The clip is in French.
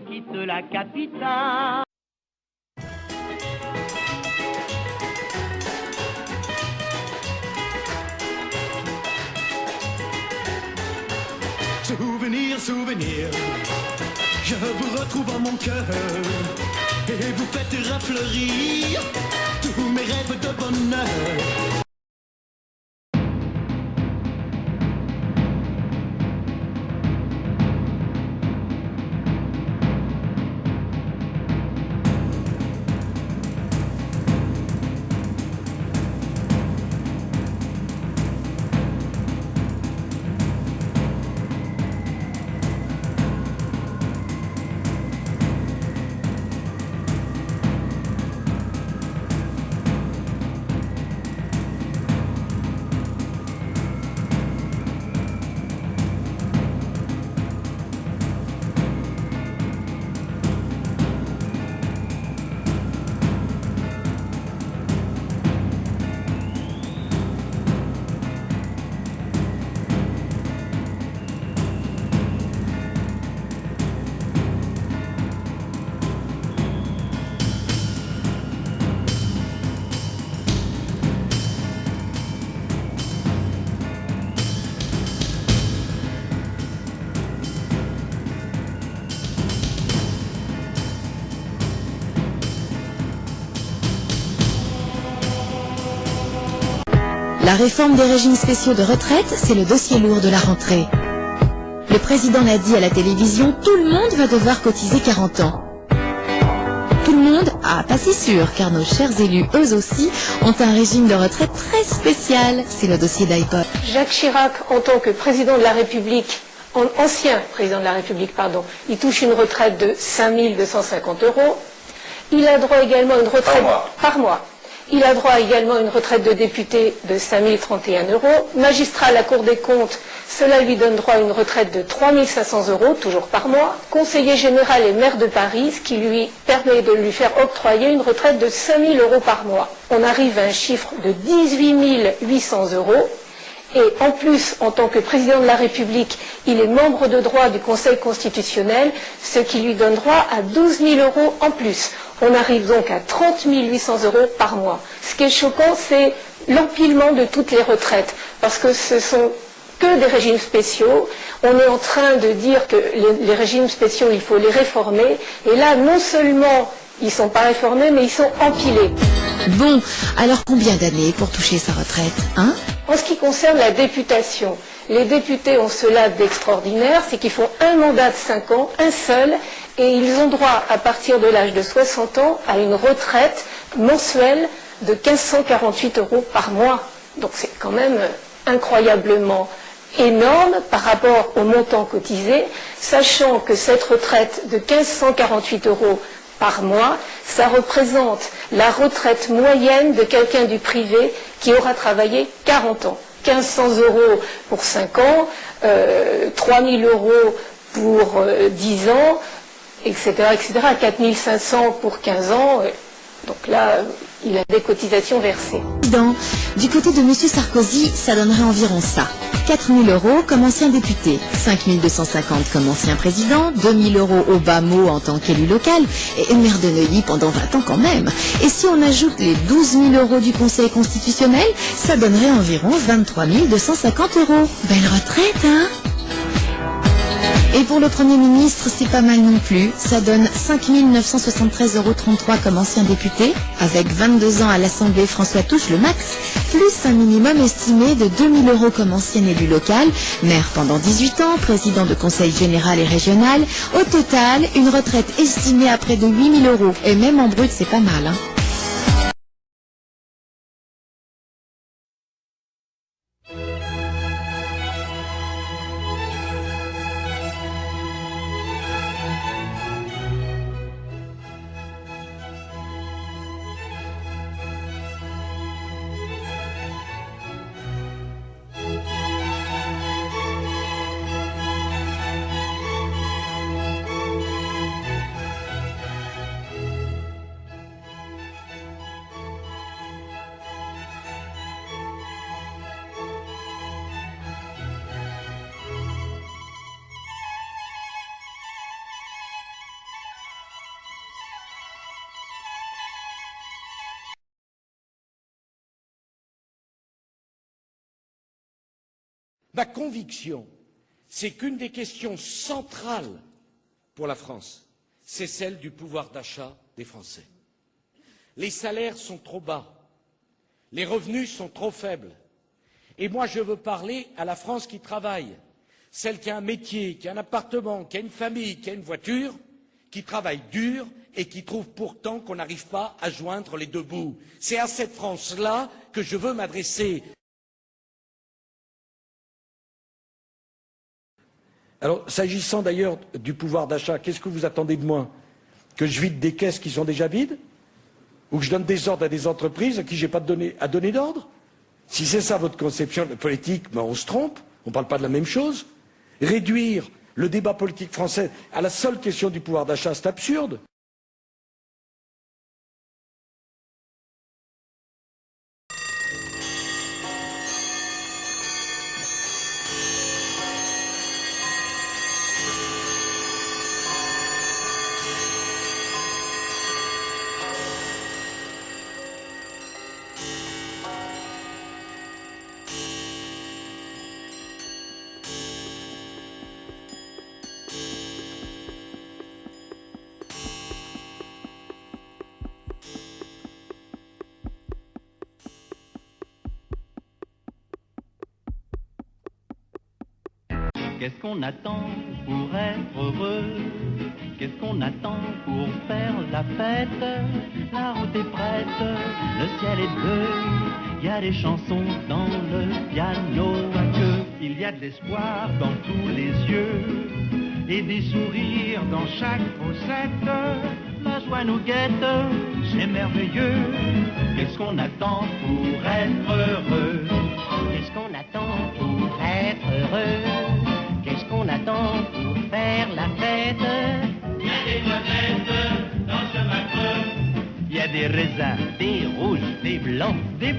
quitte la capitale. Souvenir, souvenir, je vous retrouve en mon cœur et vous faites rafleurir tous mes rêves de bonheur. La réforme des régimes spéciaux de retraite, c'est le dossier lourd de la rentrée. Le président l'a dit à la télévision, tout le monde va devoir cotiser 40 ans. Tout le monde? Ah, pas si sûr, car nos chers élus, eux aussi, ont un régime de retraite très spécial. C'est le dossier d'iPod. Jacques Chirac, en tant que président de la République, ancien président de la République, pardon, il touche une retraite de 5 250 €. Il a droit également à une retraite par mois. Il a droit également à une retraite de député de 5 031 €. Magistrat à la Cour des comptes, cela lui donne droit à une retraite de 3 500 €, toujours par mois. Conseiller général et maire de Paris, ce qui lui permet de lui faire octroyer une retraite de 5 000 € par mois. On arrive à un chiffre de 18 800 €. Et en plus, en tant que président de la République, il est membre de droit du Conseil constitutionnel, ce qui lui donne droit à 12 000 € en plus. On arrive donc à 30 800 € par mois. Ce qui est choquant, c'est l'empilement de toutes les retraites, parce que ce sont que des régimes spéciaux. On est en train de dire que les régimes spéciaux, il faut les réformer. Et là, non seulement ils ne sont pas réformés, mais ils sont empilés. Bon, alors combien d'années pour toucher sa retraite, hein? En ce qui concerne la députation, les députés ont cela d'extraordinaire, c'est qu'ils font un mandat de 5 ans, un seul, et ils ont droit, à partir de l'âge de 60 ans, à une retraite mensuelle de 1 548 € par mois. Donc c'est quand même incroyablement énorme par rapport au montant cotisé, sachant que cette retraite de 1 548 € par mois, ça représente la retraite moyenne de quelqu'un du privé qui aura travaillé 40 ans. 1 500 € pour 5 ans, 3 000 € pour 10 ans, etc., etc., 4 500 pour 15 ans. Donc là, il a des cotisations versées. Du côté de M. Sarkozy, ça donnerait environ ça. 4 000 € comme ancien député, 5 250 comme ancien président, 2 000 € au bas mot en tant qu'élu local, et maire de Neuilly pendant 20 ans quand même. Et si on ajoute les 12 000 € du Conseil constitutionnel, ça donnerait environ 23 250 €. Belle retraite, hein? Et pour le Premier ministre, c'est pas mal non plus. Ça donne 5 973,33 € comme ancien député, avec 22 ans à l'Assemblée, François touche le max, plus un minimum estimé de 2 000 € comme ancien élu local, maire pendant 18 ans, président de conseil général et régional. Au total, une retraite estimée à près de 8 000 €. Et même en brut, c'est pas mal, hein. Ma conviction, c'est qu'une des questions centrales pour la France, c'est celle du pouvoir d'achat des Français. Les salaires sont trop bas, les revenus sont trop faibles. Et moi, je veux parler à la France qui travaille, celle qui a un métier, qui a un appartement, qui a une famille, qui a une voiture, qui travaille dur et qui trouve pourtant qu'on n'arrive pas à joindre les deux bouts. C'est à cette France-là que je veux m'adresser. Alors, s'agissant d'ailleurs du pouvoir d'achat, qu'est-ce que vous attendez de moi? Que je vide des caisses qui sont déjà vides? Ou que je donne des ordres à des entreprises à qui je n'ai pas à donner d'ordre? Si c'est ça votre conception de politique, ben on se trompe, on ne parle pas de la même chose. Réduire le débat politique français à la seule question du pouvoir d'achat, c'est absurde. Qu'est-ce qu'on attend pour être heureux? Qu'est-ce qu'on attend pour faire la fête? La route est prête, le ciel est bleu. Il y a des chansons dans le piano. Adieu. Il y a de l'espoir dans tous les yeux et des sourires dans chaque fossette. La joie nous guette, c'est merveilleux. Qu'est-ce qu'on attend pour être heureux? Qu'est-ce qu'on attend pour être heureux? Qu'est-ce qu'on attend pour faire la fête? Il y a des noisettes dans ce macreux. Il y a des raisins, des rouges, des blancs, des